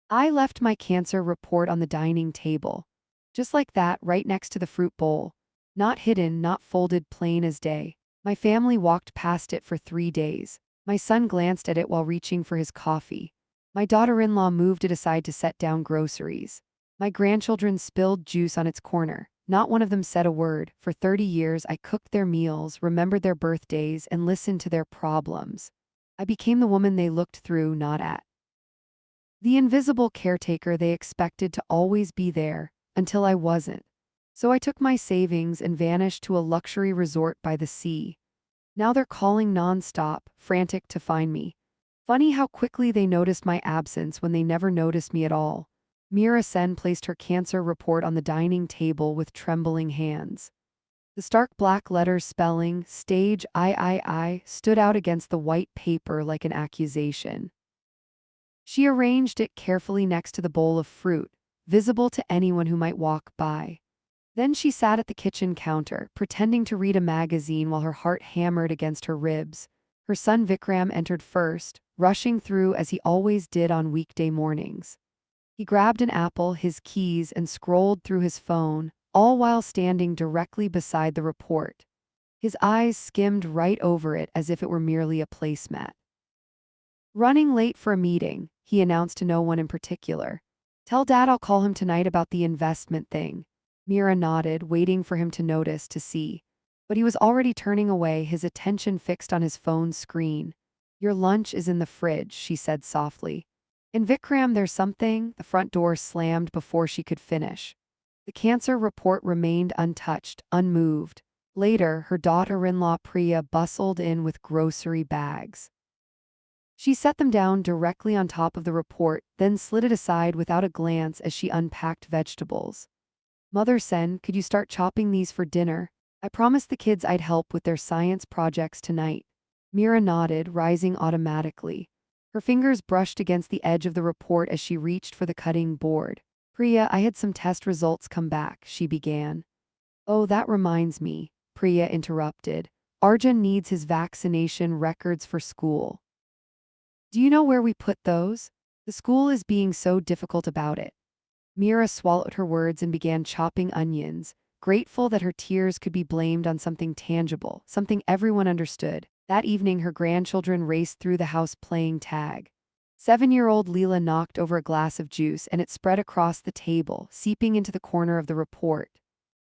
I left my cancer report on the dining table. Just like that, right next to the fruit bowl. Not hidden, not folded, plain as day. My family walked past it for 3 days. My son glanced at it while reaching for his coffee. My daughter-in-law moved it aside to set down groceries. My grandchildren spilled juice on its corner. Not one of them said a word. For 30 years, I cooked their meals, remembered their birthdays, and listened to their problems. I became the woman they looked through, not at. The invisible caretaker they expected to always be there, until I wasn't. So I took my savings and vanished to a luxury resort by the sea. Now they're calling nonstop, frantic to find me. Funny how quickly they noticed my absence when they never noticed me at all. Mira Sen placed her cancer report on the dining table with trembling hands. The stark black letters spelling Stage III stood out against the white paper like an accusation. She arranged it carefully next to the bowl of fruit, visible to anyone who might walk by. Then she sat at the kitchen counter, pretending to read a magazine while her heart hammered against her ribs. Her son Vikram entered first, rushing through as he always did on weekday mornings. He grabbed an apple, his keys, and scrolled through his phone, all while standing directly beside the report. His eyes skimmed right over it as if it were merely a placemat. Running late for a meeting, he announced to no one in particular. Tell Dad I'll call him tonight about the investment thing. Mira nodded, waiting for him to notice to see. But he was already turning away, his attention fixed on his phone's screen. Your lunch is in the fridge, she said softly. In Vikram, there's something. The front door slammed before she could finish. The cancer report remained untouched, unmoved. Later, her daughter-in-law Priya bustled in with grocery bags. She set them down directly on top of the report, then slid it aside without a glance as she unpacked vegetables. Mother Sen, could you start chopping these for dinner? I promised the kids I'd help with their science projects tonight. Mira nodded, rising automatically. Her fingers brushed against the edge of the report as she reached for the cutting board. Priya, I had some test results come back, she began. Oh, that reminds me, Priya interrupted. Arjun needs his vaccination records for school. Do you know where we put those? The school is being so difficult about it. Mira swallowed her words and began chopping onions, grateful that her tears could be blamed on something tangible, something everyone understood. That evening, her grandchildren raced through the house playing tag. 7-year-old Leela knocked over a glass of juice and it spread across the table, seeping into the corner of the report.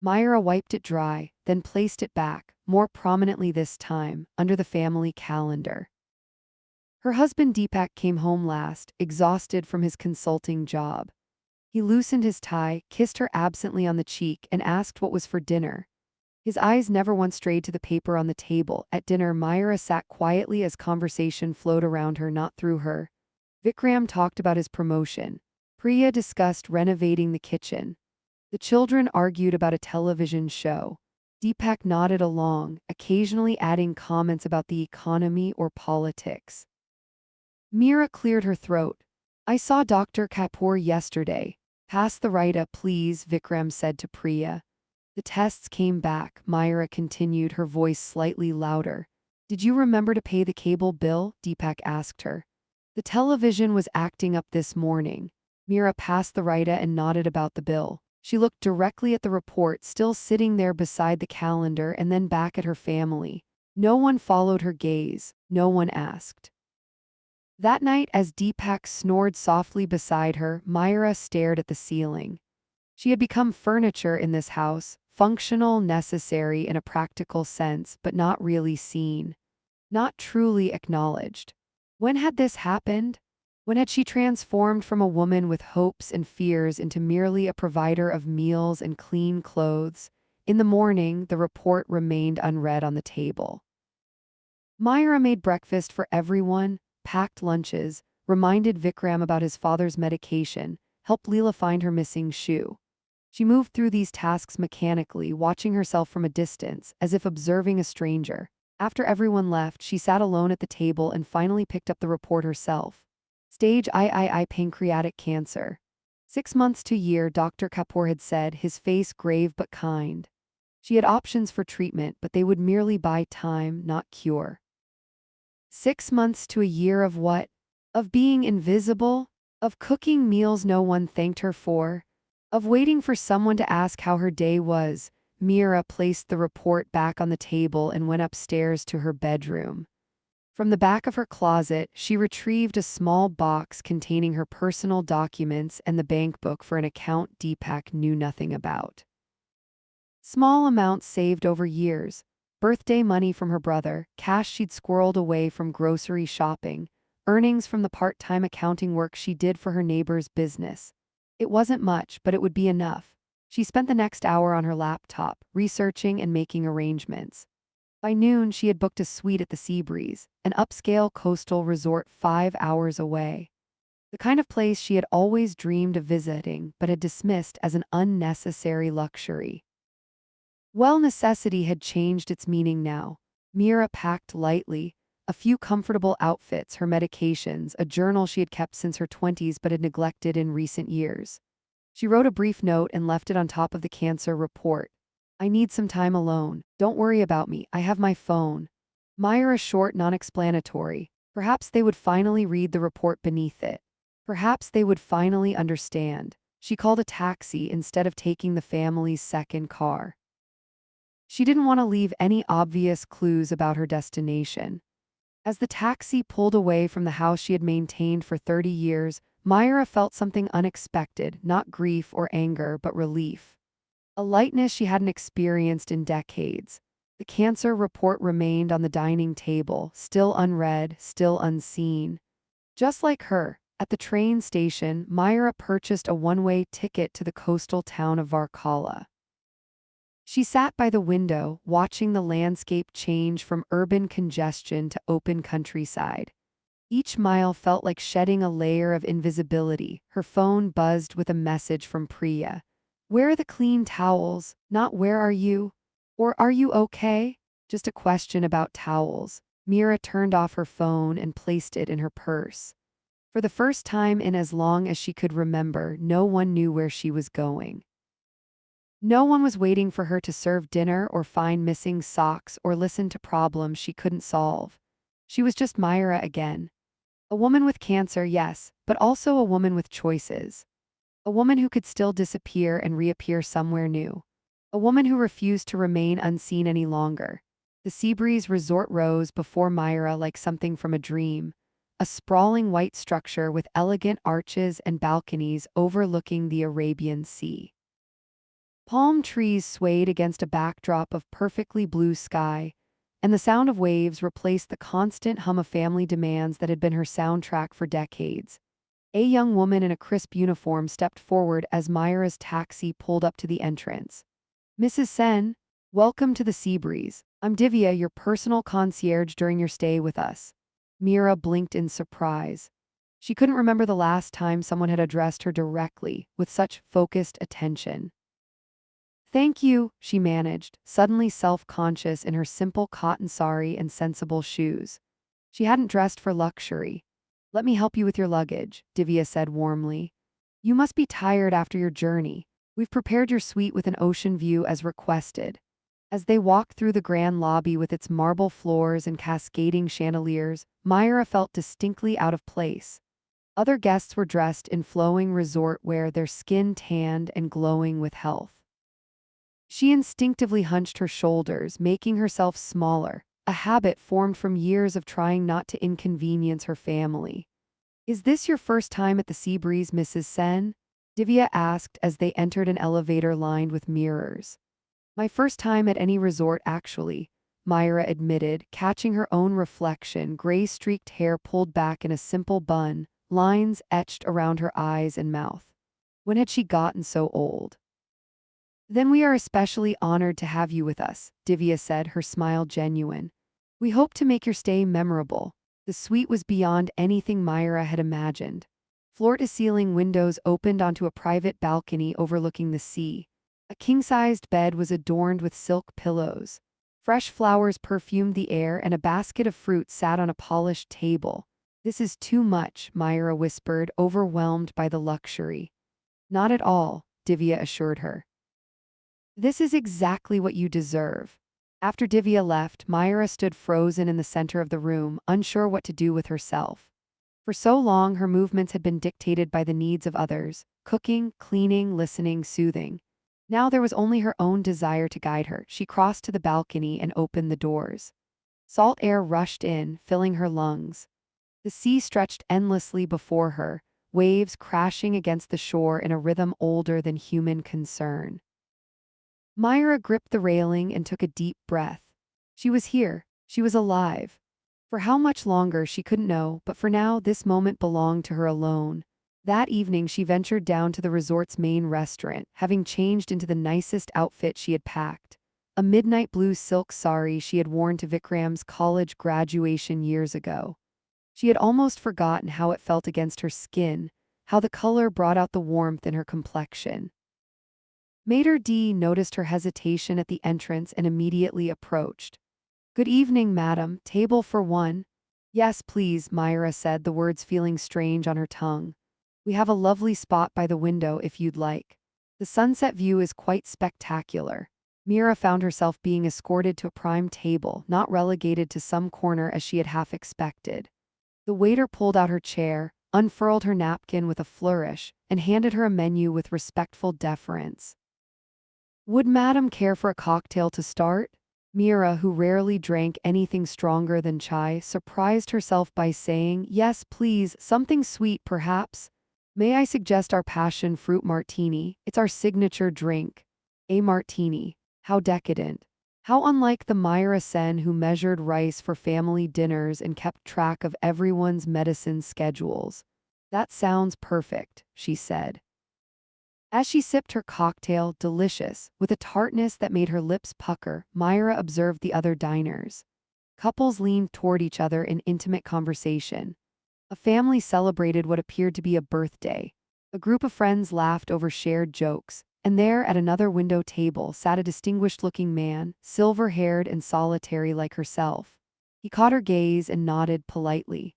Myra wiped it dry, then placed it back, more prominently this time, under the family calendar. Her husband Deepak came home last, exhausted from his consulting job. He loosened his tie, kissed her absently on the cheek, and asked what was for dinner. His eyes never once strayed to the paper on the table. At dinner, Myra sat quietly as conversation flowed around her, not through her. Vikram talked about his promotion. Priya discussed renovating the kitchen. The children argued about a television show. Deepak nodded along, occasionally adding comments about the economy or politics. Mira cleared her throat. I saw Dr. Kapoor yesterday. Pass the Raita, please, Vikram said to Priya. The tests came back, Myra continued, her voice slightly louder. Did you remember to pay the cable bill? Deepak asked her. The television was acting up this morning. Mira passed the Raita and nodded about the bill. She looked directly at the report still sitting there beside the calendar and then back at her family. No one followed her gaze. No one asked. That night, as Deepak snored softly beside her, Myra stared at the ceiling. She had become furniture in this house, functional, necessary in a practical sense, but not really seen. Not truly acknowledged. When had this happened? When had she transformed from a woman with hopes and fears into merely a provider of meals and clean clothes? In the morning, the report remained unread on the table. Myra made breakfast for everyone, packed lunches, reminded Vikram about his father's medication, helped Leela find her missing shoe. She moved through these tasks mechanically, watching herself from a distance, as if observing a stranger. After everyone left, she sat alone at the table and finally picked up the report herself. Stage III pancreatic cancer. 6 months to a year, Dr. Kapoor had said, his face grave but kind. She had options for treatment, but they would merely buy time, not cure. 6 months to a year of what? Of being invisible? of cooking meals no one thanked her for, of waiting for someone to ask how her day was. Mira placed the report back on the table and went upstairs to her bedroom. From the back of her closet, she retrieved a small box containing her personal documents and the bank book for an account Deepak knew nothing about. Small amounts saved over years, birthday money from her brother, cash she'd squirreled away from grocery shopping, earnings from the part-time accounting work she did for her neighbor's business. It wasn't much, but it would be enough. She spent the next hour on her laptop, researching and making arrangements. By noon, she had booked a suite at the Seabreeze, an upscale coastal resort 5 hours away. The kind of place she had always dreamed of visiting but had dismissed as an unnecessary luxury. Well, necessity had changed its meaning now. Mira packed lightly, a few comfortable outfits, her medications, a journal she had kept since her 20s but had neglected in recent years. She wrote a brief note and left it on top of the cancer report. "I need some time alone. Don't worry about me. I have my phone." Myra short, non-explanatory. Perhaps they would finally read the report beneath it. Perhaps they would finally understand. She called a taxi instead of taking the family's second car. She didn't want to leave any obvious clues about her destination. As the taxi pulled away from the house she had maintained for 30 years, Myra felt something unexpected, not grief or anger, but relief. A lightness she hadn't experienced in decades. The cancer report remained on the dining table, still unread, still unseen. Just like her, at the train station, Myra purchased a one-way ticket to the coastal town of Varkala. She sat by the window, watching the landscape change from urban congestion to open countryside. Each mile felt like shedding a layer of invisibility. Her phone buzzed with a message from Priya. "Where are the clean towels? Not where are you? Or are you okay?" Just a question about towels. Mira turned off her phone and placed it in her purse. For the first time in as long as she could remember, no one knew where she was going. No one was waiting for her to serve dinner or find missing socks or listen to problems she couldn't solve. She was just Myra again. A woman with cancer, yes, but also a woman with choices. A woman who could still disappear and reappear somewhere new. A woman who refused to remain unseen any longer. The Seabreeze Resort rose before Myra like something from a dream. A sprawling white structure with elegant arches and balconies overlooking the Arabian Sea. Palm trees swayed against a backdrop of perfectly blue sky, and the sound of waves replaced the constant hum of family demands that had been her soundtrack for decades. A young woman in a crisp uniform stepped forward as Myra's taxi pulled up to the entrance. "Mrs. Sen, welcome to the Seabreeze. I'm Divya, your personal concierge during your stay with us." Mira blinked in surprise. She couldn't remember the last time someone had addressed her directly, with such focused attention. "Thank you," she managed, suddenly self-conscious in her simple cotton sari and sensible shoes. She hadn't dressed for luxury. "Let me help you with your luggage," Divya said warmly. "You must be tired after your journey. We've prepared your suite with an ocean view as requested." As they walked through the grand lobby with its marble floors and cascading chandeliers, Myra felt distinctly out of place. Other guests were dressed in flowing resort wear, their skin tanned and glowing with health. She instinctively hunched her shoulders, making herself smaller, a habit formed from years of trying not to inconvenience her family. "Is this your first time at the Seabreeze, Mrs. Sen?" Divya asked as they entered an elevator lined with mirrors. "My first time at any resort, actually," Myra admitted, catching her own reflection, gray-streaked hair pulled back in a simple bun, lines etched around her eyes and mouth. When had she gotten so old? "Then we are especially honored to have you with us," Divya said, her smile genuine. "We hope to make your stay memorable." The suite was beyond anything Myra had imagined. Floor-to-ceiling windows opened onto a private balcony overlooking the sea. A king-sized bed was adorned with silk pillows. Fresh flowers perfumed the air and a basket of fruit sat on a polished table. "This is too much," Myra whispered, overwhelmed by the luxury. "Not at all," Divya assured her. "This is exactly what you deserve." After Divya left, Myra stood frozen in the center of the room, unsure what to do with herself. For so long, her movements had been dictated by the needs of others, cooking, cleaning, listening, soothing. Now there was only her own desire to guide her. She crossed to the balcony and opened the doors. Salt air rushed in, filling her lungs. The sea stretched endlessly before her, waves crashing against the shore in a rhythm older than human concern. Myra gripped the railing and took a deep breath. She was here. She was alive. For how much longer she couldn't know, but for now this moment belonged to her alone. That evening she ventured down to the resort's main restaurant, having changed into the nicest outfit she had packed. A midnight blue silk sari she had worn to Vikram's college graduation years ago. She had almost forgotten how it felt against her skin, how the color brought out the warmth in her complexion. Mater D noticed her hesitation at the entrance and immediately approached. "Good evening, madam. Table for one?" "Yes, please," Myra said, the words feeling strange on her tongue. "We have a lovely spot by the window if you'd like. The sunset view is quite spectacular." Mira found herself being escorted to a prime table, not relegated to some corner as she had half expected. The waiter pulled out her chair, unfurled her napkin with a flourish, and handed her a menu with respectful deference. "Would madam care for a cocktail to start?" Mira, who rarely drank anything stronger than chai, surprised herself by saying, "Yes, please, something sweet perhaps. May I suggest our passion fruit martini? It's our signature drink." A martini. How decadent. How unlike the Myra Sen who measured rice for family dinners and kept track of everyone's medicine schedules. "That sounds perfect," she said. As she sipped her cocktail, delicious, with a tartness that made her lips pucker, Myra observed the other diners. Couples leaned toward each other in intimate conversation. A family celebrated what appeared to be a birthday. A group of friends laughed over shared jokes, and there at another window table sat a distinguished-looking man, silver-haired and solitary like herself. He caught her gaze and nodded politely.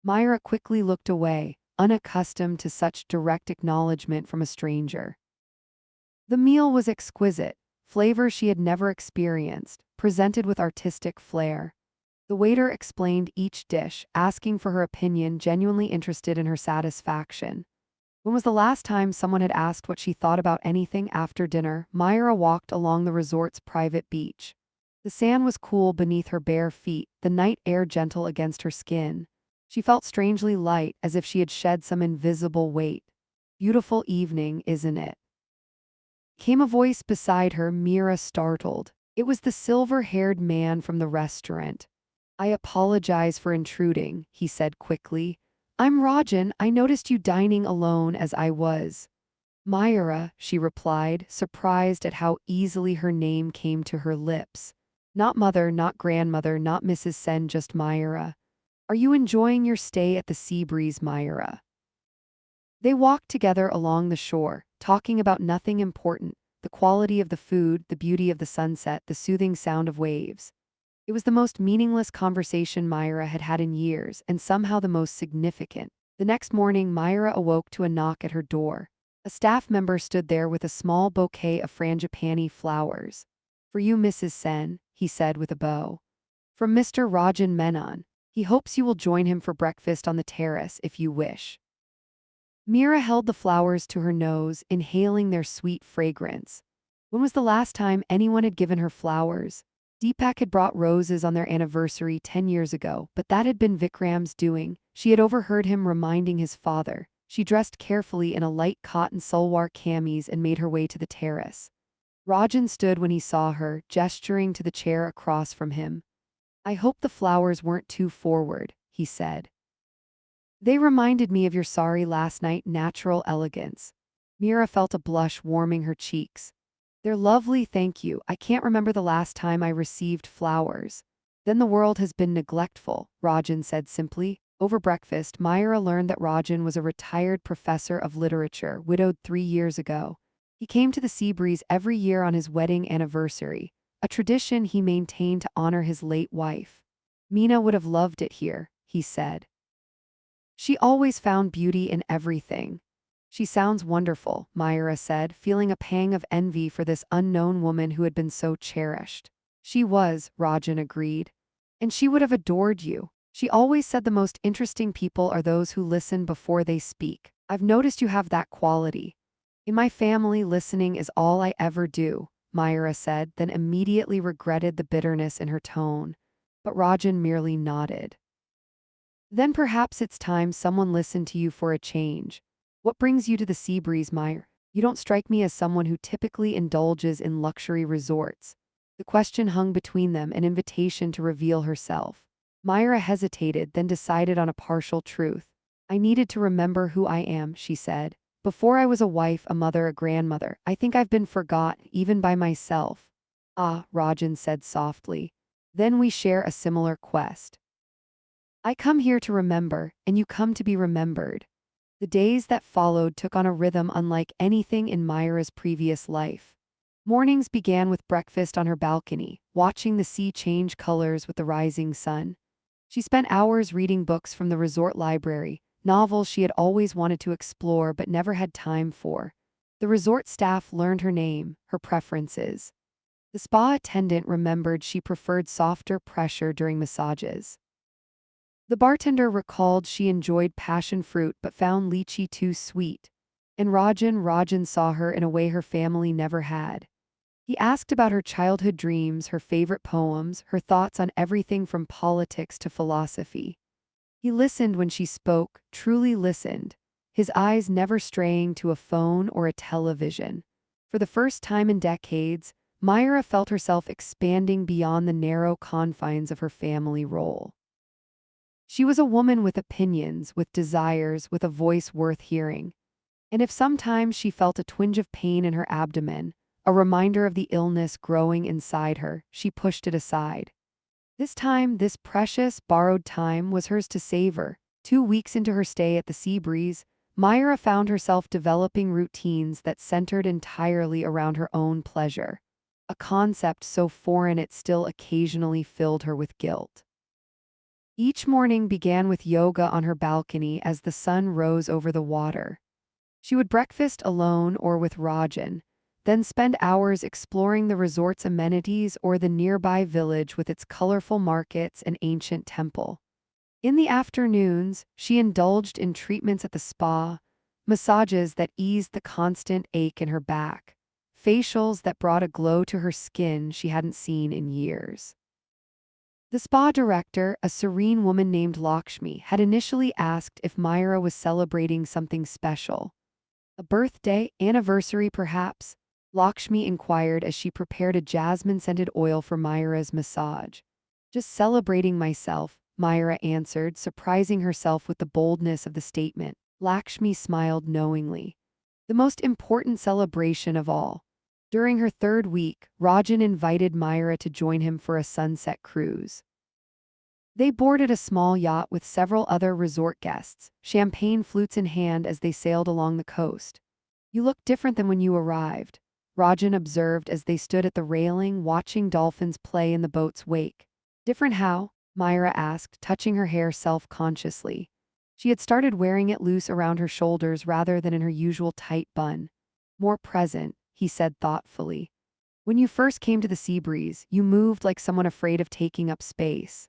Myra quickly looked away, unaccustomed to such direct acknowledgement from a stranger. The meal was exquisite, flavor she had never experienced, presented with artistic flair. The waiter explained each dish, asking for her opinion, genuinely interested in her satisfaction. When was the last time someone had asked what she thought about anything after dinner? Myra walked along the resort's private beach. The sand was cool beneath her bare feet, the night air gentle against her skin. She felt strangely light, as if she had shed some invisible weight. "Beautiful evening, isn't it?" Came a voice beside her. Mira startled. It was the silver-haired man from the restaurant. "I apologize for intruding," he said quickly. "I'm Rajan. I noticed you dining alone as I was." "Myra," she replied, surprised at how easily her name came to her lips. Not mother, not grandmother, not Mrs. Sen, just Myra. "Are you enjoying your stay at the Seabreeze, Myra?" They walked together along the shore, talking about nothing important, the quality of the food, the beauty of the sunset, the soothing sound of waves. It was the most meaningless conversation Myra had had in years, and somehow the most significant. The next morning, Myra awoke to a knock at her door. A staff member stood there with a small bouquet of frangipani flowers. "For you, Mrs. Sen," he said with a bow. "From Mr. Rajan Menon. He hopes you will join him for breakfast on the terrace if you wish." Mira held the flowers to her nose, inhaling their sweet fragrance. When was the last time anyone had given her flowers? Deepak had brought roses on their anniversary 10 years ago, but that had been Vikram's doing. She had overheard him reminding his father. She dressed carefully in a light cotton salwar kameez and made her way to the terrace. Rajan stood when he saw her, gesturing to the chair across from him. "I hope the flowers weren't too forward," he said. "They reminded me of your sari last night, natural elegance." Mira felt a blush warming her cheeks. "They're lovely, thank you. I can't remember the last time I received flowers." "Then the world has been neglectful," Rajan said simply. Over breakfast, Myra learned that Rajan was a retired professor of literature, widowed 3 years ago. He came to the Seabreeze every year on his wedding anniversary, a tradition he maintained to honor his late wife. "Mina would have loved it here," he said. "She always found beauty in everything." "She sounds wonderful," Myra said, feeling a pang of envy for this unknown woman who had been so cherished. "She was," Rajan agreed. "And she would have adored you." She always said the most interesting people are those who listen before they speak. I've noticed you have that quality. In my family, listening is all I ever do, Myra said, then immediately regretted the bitterness in her tone. But Rajan merely nodded. Then perhaps it's time someone listened to you for a change. What brings you to the sea breeze, Myra? You don't strike me as someone who typically indulges in luxury resorts. The question hung between them, an invitation to reveal herself. Myra hesitated, then decided on a partial truth. I needed to remember who I am, she said. Before I was a wife, a mother, a grandmother, I think I've been forgotten, even by myself. Ah, Rajan said softly. Then we share a similar quest. I come here to remember, and you come to be remembered. The days that followed took on a rhythm unlike anything in Myra's previous life. Mornings began with breakfast on her balcony, watching the sea change colors with the rising sun. She spent hours reading books from the resort library, novels she had always wanted to explore but never had time for. The resort staff learned her name, her preferences. The spa attendant remembered she preferred softer pressure during massages. The bartender recalled she enjoyed passion fruit but found lychee too sweet. And Rajan saw her in a way her family never had. He asked about her childhood dreams, her favorite poems, her thoughts on everything from politics to philosophy. He listened when she spoke, truly listened, his eyes never straying to a phone or a television. For the first time in decades, Myra felt herself expanding beyond the narrow confines of her family role. She was a woman with opinions, with desires, with a voice worth hearing. And if sometimes she felt a twinge of pain in her abdomen, a reminder of the illness growing inside her, she pushed it aside. This time, this precious, borrowed time was hers to savor. 2 weeks into her stay at the Sea Breeze, Myra found herself developing routines that centered entirely around her own pleasure, a concept so foreign it still occasionally filled her with guilt. Each morning began with yoga on her balcony as the sun rose over the water. She would breakfast alone or with Rajan, then spend hours exploring the resort's amenities or the nearby village with its colorful markets and ancient temple. In the afternoons, she indulged in treatments at the spa, massages that eased the constant ache in her back, facials that brought a glow to her skin she hadn't seen in years. The spa director, a serene woman named Lakshmi, had initially asked if Myra was celebrating something special. A birthday, anniversary perhaps? Lakshmi inquired as she prepared a jasmine-scented oil for Myra's massage. Just celebrating myself, Myra answered, surprising herself with the boldness of the statement. Lakshmi smiled knowingly. The most important celebration of all. During her third week, Rajan invited Myra to join him for a sunset cruise. They boarded a small yacht with several other resort guests, champagne flutes in hand as they sailed along the coast. You look different than when you arrived, Rajan observed as they stood at the railing watching dolphins play in the boat's wake. Different how? Myra asked, touching her hair self-consciously. She had started wearing it loose around her shoulders rather than in her usual tight bun. More present, he said thoughtfully. When you first came to the Sea Breeze, you moved like someone afraid of taking up space.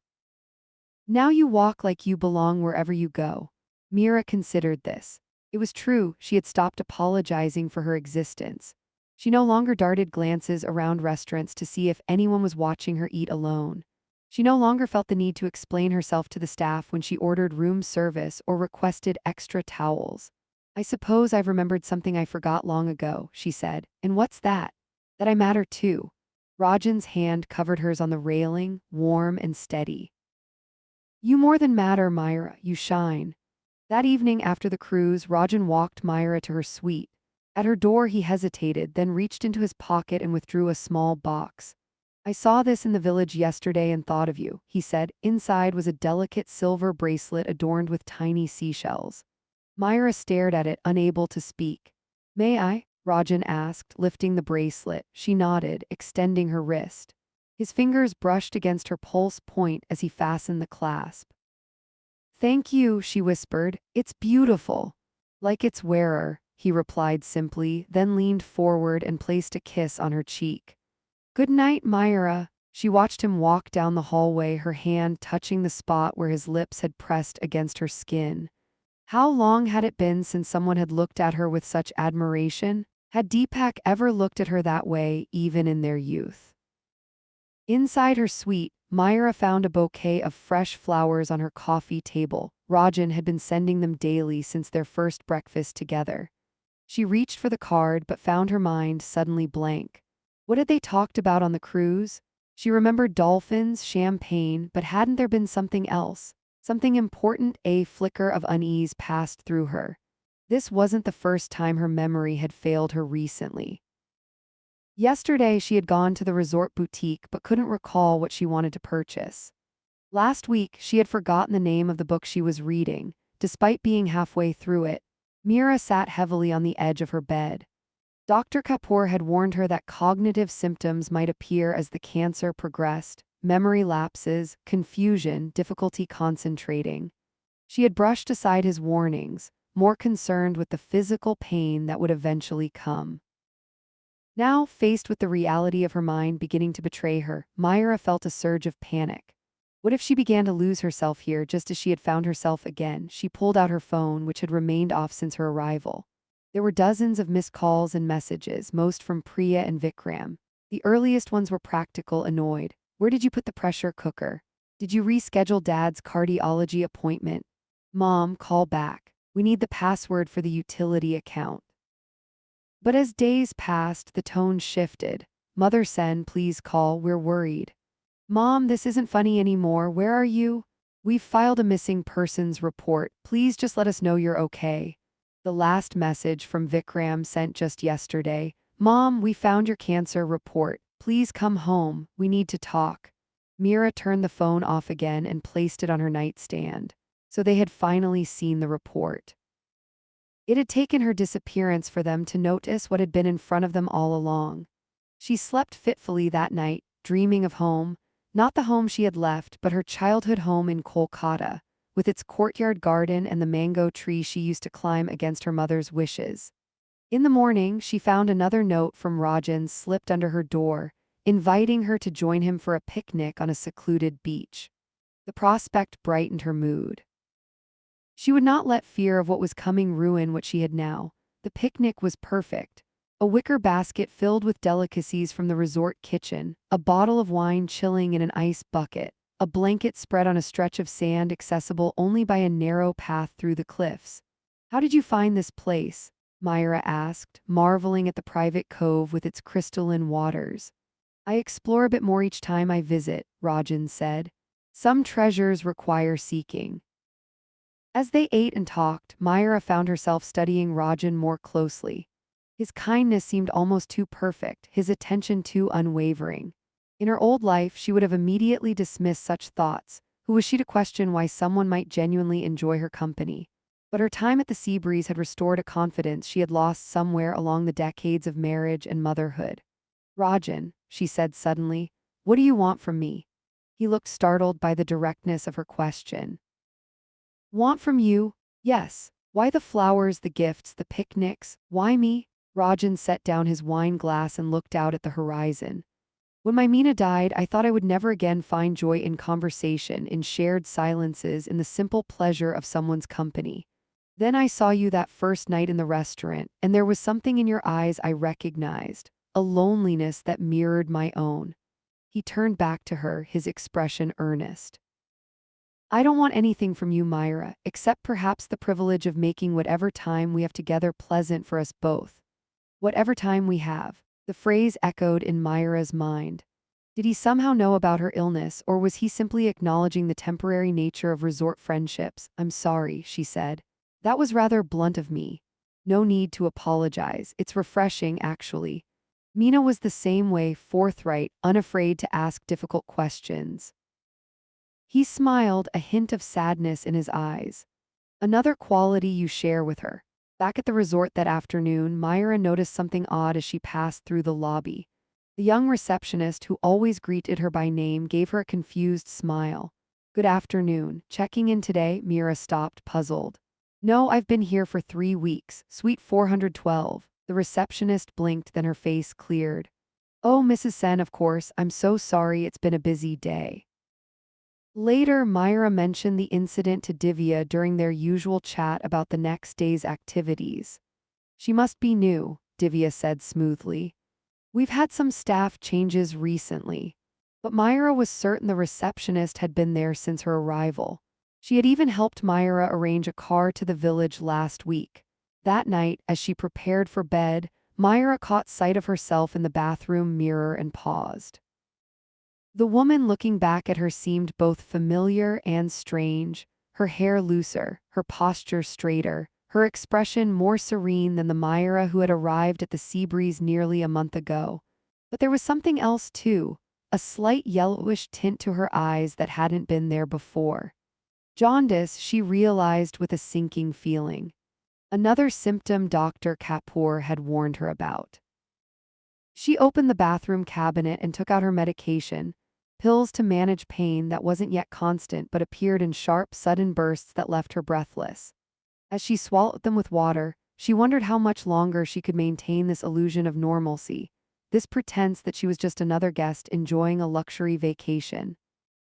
Now you walk like you belong wherever you go. Myra considered this. It was true, she had stopped apologizing for her existence. She no longer darted glances around restaurants to see if anyone was watching her eat alone. She no longer felt the need to explain herself to the staff when she ordered room service or requested extra towels. I suppose I've remembered something I forgot long ago, she said. And what's that? That I matter too. Rajan's hand covered hers on the railing, warm and steady. You more than matter, Myra, you shine. That evening after the cruise, Rajan walked Myra to her suite. At her door he hesitated, then reached into his pocket and withdrew a small box. I saw this in the village yesterday and thought of you, he said. Inside was a delicate silver bracelet adorned with tiny seashells. Myra stared at it, unable to speak. May I? Rajan asked, lifting the bracelet. She nodded, extending her wrist. His fingers brushed against her pulse point as he fastened the clasp. Thank you, she whispered. It's beautiful. Like its wearer, he replied simply, then leaned forward and placed a kiss on her cheek. Good night, Myra. She watched him walk down the hallway, her hand touching the spot where his lips had pressed against her skin. How long had it been since someone had looked at her with such admiration? Had Deepak ever looked at her that way, even in their youth? Inside her suite, Myra found a bouquet of fresh flowers on her coffee table. Rajan had been sending them daily since their first breakfast together. She reached for the card but found her mind suddenly blank. What had they talked about on the cruise? She remembered dolphins, champagne, but hadn't there been something else? Something important? A flicker of unease passed through her. This wasn't the first time her memory had failed her recently. Yesterday she had gone to the resort boutique but couldn't recall what she wanted to purchase. Last week she had forgotten the name of the book she was reading. Despite being halfway through it, Mira sat heavily on the edge of her bed. Dr. Kapoor had warned her that cognitive symptoms might appear as the cancer progressed: memory lapses, confusion, difficulty concentrating. She had brushed aside his warnings, more concerned with the physical pain that would eventually come. Now, faced with the reality of her mind beginning to betray her, Myra felt a surge of panic. What if she began to lose herself here just as she had found herself again? She pulled out her phone, which had remained off since her arrival. There were dozens of missed calls and messages, most from Priya and Vikram. The earliest ones were practical, annoyed. Where did you put the pressure cooker? Did you reschedule Dad's cardiology appointment? Mom, call back. We need the password for the utility account. But as days passed, the tone shifted. Mother Sen, please call, we're worried. Mom, this isn't funny anymore, where are you? We've filed a missing persons report, please just let us know you're okay. The last message from Vikram sent just yesterday. Mom, we found your cancer report, please come home, we need to talk. Mira turned the phone off again and placed it on her nightstand. So they had finally seen the report. It had taken her disappearance for them to notice what had been in front of them all along. She slept fitfully that night, dreaming of home, not the home she had left, but her childhood home in Kolkata, with its courtyard garden and the mango tree she used to climb against her mother's wishes. In the morning, she found another note from Rajan slipped under her door, inviting her to join him for a picnic on a secluded beach. The prospect brightened her mood. She would not let fear of what was coming ruin what she had now. The picnic was perfect. A wicker basket filled with delicacies from the resort kitchen, a bottle of wine chilling in an ice bucket, a blanket spread on a stretch of sand accessible only by a narrow path through the cliffs. How did you find this place? Myra asked, marveling at the private cove with its crystalline waters. I explore a bit more each time I visit, Rajan said. Some treasures require seeking. As they ate and talked, Myra found herself studying Rajan more closely. His kindness seemed almost too perfect, his attention too unwavering. In her old life, she would have immediately dismissed such thoughts. Who was she to question why someone might genuinely enjoy her company? But her time at the Seabreeze had restored a confidence she had lost somewhere along the decades of marriage and motherhood. Rajan, she said suddenly, what do you want from me? He looked startled by the directness of her question. Want from you? Yes. Why the flowers, the gifts, the picnics? Why me? Rajan set down his wine glass and looked out at the horizon. When my Meena died, I thought I would never again find joy in conversation, in shared silences, in the simple pleasure of someone's company. Then I saw you that first night in the restaurant, and there was something in your eyes I recognized, a loneliness that mirrored my own. He turned back to her, his expression earnest. I don't want anything from you, Myra, except perhaps the privilege of making whatever time we have together pleasant for us both. Whatever time we have. The phrase echoed in Myra's mind. Did he somehow know about her illness, or was he simply acknowledging the temporary nature of resort friendships? I'm sorry, she said. That was rather blunt of me. No need to apologize. It's refreshing, actually. Meena was the same way, forthright, unafraid to ask difficult questions. He smiled, a hint of sadness in his eyes. Another quality you share with her. Back at the resort that afternoon, Myra noticed something odd as she passed through the lobby. The young receptionist, who always greeted her by name, gave her a confused smile. Good afternoon. Checking in today? Myra stopped, puzzled. No, I've been here for 3 weeks. Suite 412. The receptionist blinked, then her face cleared. "Oh, Mrs. Sen, of course, I'm so sorry, it's been a busy day." Later, Myra mentioned the incident to Divya during their usual chat about the next day's activities. "She must be new," Divya said smoothly. "We've had some staff changes recently." But Myra was certain the receptionist had been there since her arrival. She had even helped Myra arrange a car to the village last week. That night, as she prepared for bed, Myra caught sight of herself in the bathroom mirror and paused. The woman looking back at her seemed both familiar and strange, her hair looser, her posture straighter, her expression more serene than the Myra who had arrived at the Seabreeze nearly a month ago. But there was something else too, a slight yellowish tint to her eyes that hadn't been there before. Jaundice, she realized with a sinking feeling. Another symptom Dr. Kapoor had warned her about. She opened the bathroom cabinet and took out her medication, pills to manage pain that wasn't yet constant but appeared in sharp, sudden bursts that left her breathless. As she swallowed them with water, she wondered how much longer she could maintain this illusion of normalcy, this pretense that she was just another guest enjoying a luxury vacation.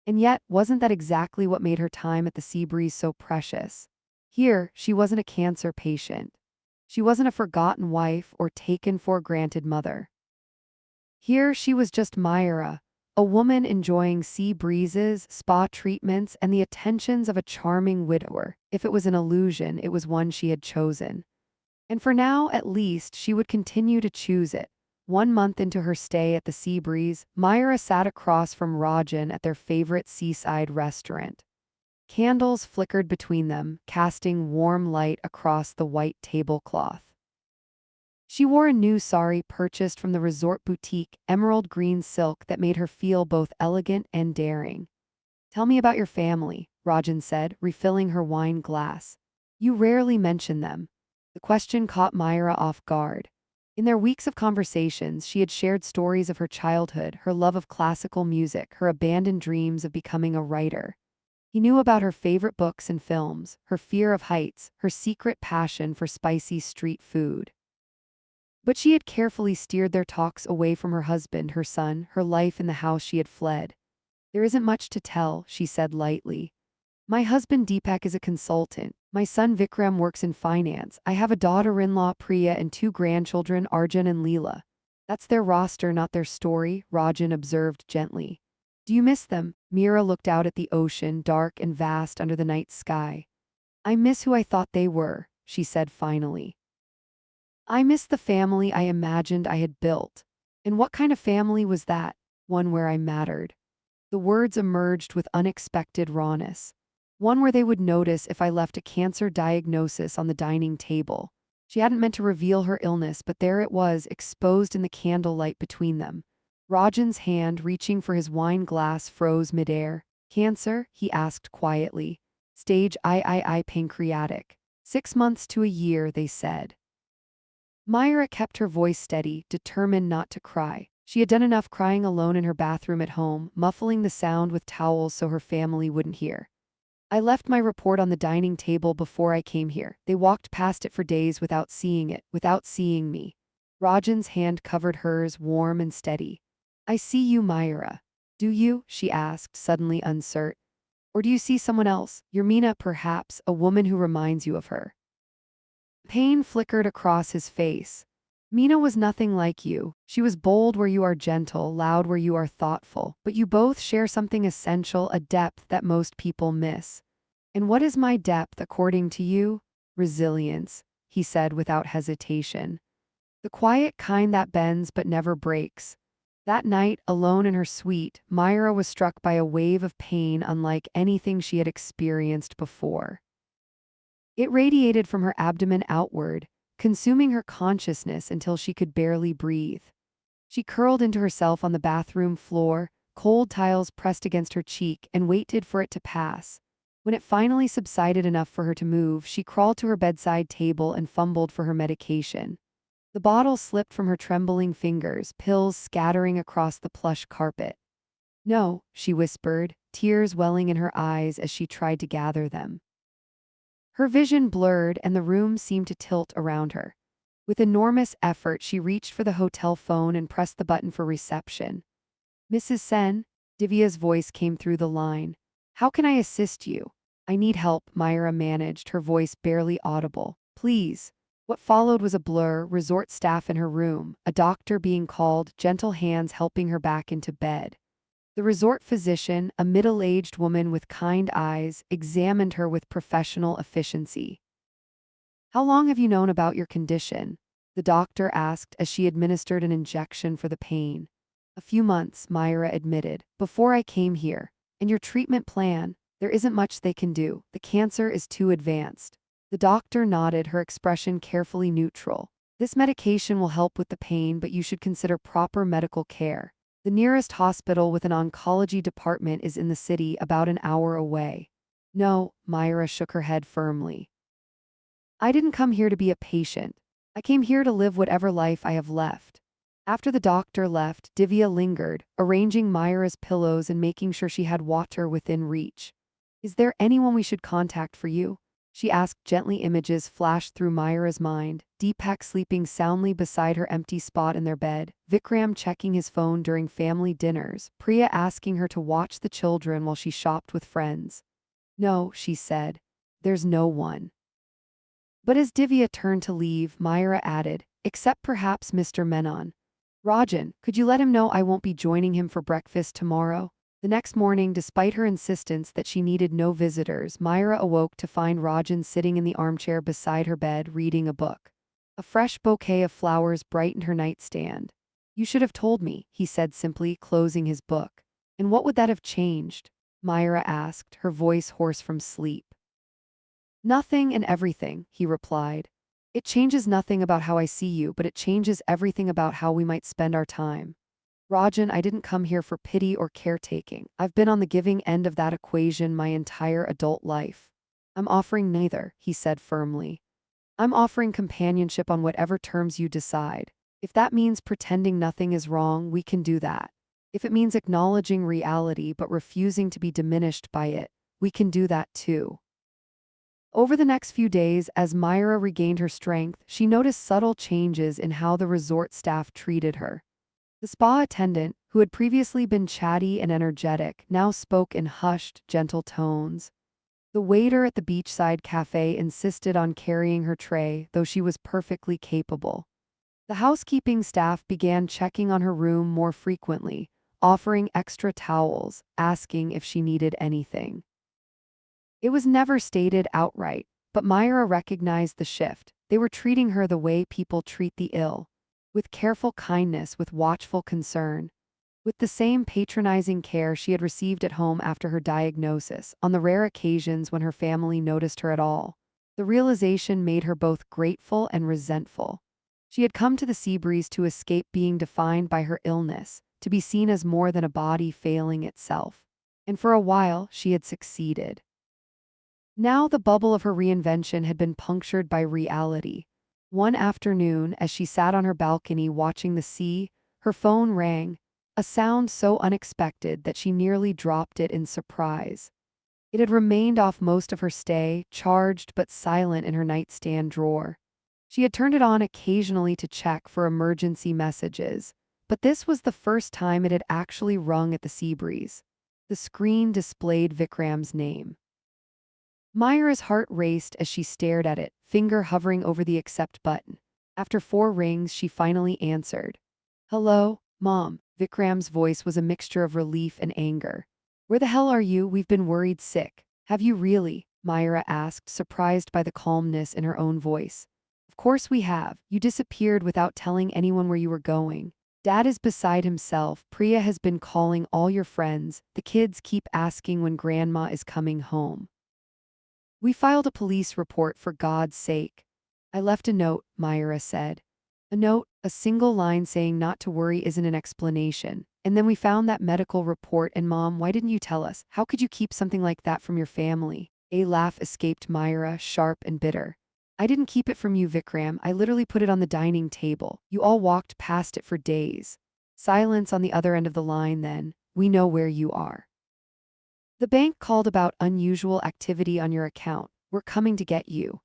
And yet, wasn't that exactly what made her time at the Seabreeze so precious? Here, she wasn't a cancer patient. She wasn't a forgotten wife or taken for granted mother. Here she was just Myra, a woman enjoying sea breezes, spa treatments, and the attentions of a charming widower. If it was an illusion, it was one she had chosen. And for now, at least, she would continue to choose it. 1 month into her stay at the Seabreeze, Myra sat across from Rajan at their favorite seaside restaurant. Candles flickered between them, casting warm light across the white tablecloth. She wore a new sari purchased from the resort boutique, emerald green silk that made her feel both elegant and daring. "Tell me about your family," Rajan said, refilling her wine glass. "You rarely mention them." The question caught Myra off guard. In their weeks of conversations, she had shared stories of her childhood, her love of classical music, her abandoned dreams of becoming a writer. He knew about her favorite books and films, her fear of heights, her secret passion for spicy street food. But she had carefully steered their talks away from her husband, her son, her life in the house she had fled. "There isn't much to tell," she said lightly. "My husband Deepak is a consultant. My son Vikram works in finance. I have a daughter-in-law, Priya, and 2 grandchildren, Arjun and Leela." "That's their roster, not their story," Rajan observed gently. "Do you miss them?" Mira looked out at the ocean, dark and vast under the night sky. "I miss who I thought they were," she said finally. "I miss the family I imagined I had built." "And what kind of family was that?" "One where I mattered." The words emerged with unexpected rawness. "One where they would notice if I left a cancer diagnosis on the dining table." She hadn't meant to reveal her illness, but there it was, exposed in the candlelight between them. Rajan's hand, reaching for his wine glass, froze midair. "Cancer?" he asked quietly. "Stage III pancreatic. 6 months to a year, they said." Myra kept her voice steady, determined not to cry. She had done enough crying alone in her bathroom at home, muffling the sound with towels so her family wouldn't hear. "I left my report on the dining table before I came here. They walked past it for days without seeing it, without seeing me." Rajan's hand covered hers, warm and steady. "I see you, Myra." "Do you?" she asked, suddenly uncertain. "Or do you see someone else? Your Mina, perhaps, a woman who reminds you of her?" Pain flickered across his face. "Mina was nothing like you. She was bold where you are gentle, loud where you are thoughtful, but you both share something essential, a depth that most people miss." "And what is my depth, according to you?" "Resilience," he said without hesitation. "The quiet kind that bends but never breaks." That night, alone in her suite, Myra was struck by a wave of pain unlike anything she had experienced before. It radiated from her abdomen outward, consuming her consciousness until she could barely breathe. She curled into herself on the bathroom floor, cold tiles pressed against her cheek, and waited for it to pass. When it finally subsided enough for her to move, she crawled to her bedside table and fumbled for her medication. The bottle slipped from her trembling fingers, pills scattering across the plush carpet. "No," she whispered, tears welling in her eyes as she tried to gather them. Her vision blurred and the room seemed to tilt around her. With enormous effort, she reached for the hotel phone and pressed the button for reception. Mrs. Sen, Divya's voice came through the line. How can I assist you? I need help, Myra managed, her voice barely audible. Please. What followed was a blur, resort staff in her room, a doctor being called, gentle hands helping her back into bed. The resort physician, a middle-aged woman with kind eyes, examined her with professional efficiency. How long have you known about your condition? The doctor asked as she administered an injection for the pain. A few months, Myra admitted, before I came here. And your treatment plan? There isn't much they can do. The cancer is too advanced. The doctor nodded, her expression carefully neutral. This medication will help with the pain, but you should consider proper medical care. The nearest hospital with an oncology department is in the city, about an hour away. No, Myra shook her head firmly. I didn't come here to be a patient. I came here to live whatever life I have left. After the doctor left, Divya lingered, arranging Myra's pillows and making sure she had water within reach. Is there anyone we should contact for you? She asked. Gently, images flashed through Myra's mind. Deepak sleeping soundly beside her empty spot in their bed, Vikram checking his phone during family dinners, Priya asking her to watch the children while she shopped with friends. No, she said. There's no one. But as Divya turned to leave, Myra added, except perhaps Mr. Menon. Rajan, could you let him know I won't be joining him for breakfast tomorrow? The next morning, despite her insistence that she needed no visitors, Myra awoke to find Rajan sitting in the armchair beside her bed reading a book. A fresh bouquet of flowers brightened her nightstand. You should have told me, he said simply, closing his book. And what would that have changed? Myra asked, her voice hoarse from sleep. Nothing and everything, he replied. It changes nothing about how I see you, but it changes everything about how we might spend our time. Rajan, I didn't come here for pity or caretaking. I've been on the giving end of that equation my entire adult life. I'm offering neither, he said firmly. I'm offering companionship on whatever terms you decide. If that means pretending nothing is wrong, we can do that. If it means acknowledging reality but refusing to be diminished by it, we can do that too. Over the next few days, as Myra regained her strength, she noticed subtle changes in how the resort staff treated her. The spa attendant, who had previously been chatty and energetic, now spoke in hushed, gentle tones. The waiter at the beachside cafe insisted on carrying her tray, though she was perfectly capable. The housekeeping staff began checking on her room more frequently, offering extra towels, asking if she needed anything. It was never stated outright, but Myra recognized the shift. They were treating her the way people treat the ill. With careful kindness, with watchful concern. With the same patronizing care she had received at home after her diagnosis, on the rare occasions when her family noticed her at all. The realization made her both grateful and resentful. She had come to the Seabreeze to escape being defined by her illness, to be seen as more than a body failing itself. And for a while, she had succeeded. Now the bubble of her reinvention had been punctured by reality. One afternoon, as she sat on her balcony watching the sea, her phone rang, a sound so unexpected that she nearly dropped it in surprise. It had remained off most of her stay, charged but silent in her nightstand drawer. She had turned it on occasionally to check for emergency messages, but this was the first time it had actually rung at the Seabreeze. The screen displayed Vikram's name. Myra's heart raced as she stared at it, finger hovering over the accept button. After 4 rings, she finally answered. Hello, Mom. Vikram's voice was a mixture of relief and anger. Where the hell are you? We've been worried sick. Have you really? Myra asked, surprised by the calmness in her own voice. Of course we have. You disappeared without telling anyone where you were going. Dad is beside himself. Priya has been calling all your friends. The kids keep asking when Grandma is coming home. We filed a police report, for God's sake. I left a note, Myra said. A note, a single line saying not to worry isn't an explanation. And then we found that medical report, and Mom, why didn't you tell us? How could you keep something like that from your family? A laugh escaped Myra, sharp and bitter. I didn't keep it from you, Vikram. I literally put it on the dining table. You all walked past it for days. Silence on the other end of the line then. We know where you are. The bank called about unusual activity on your account. We're coming to get you.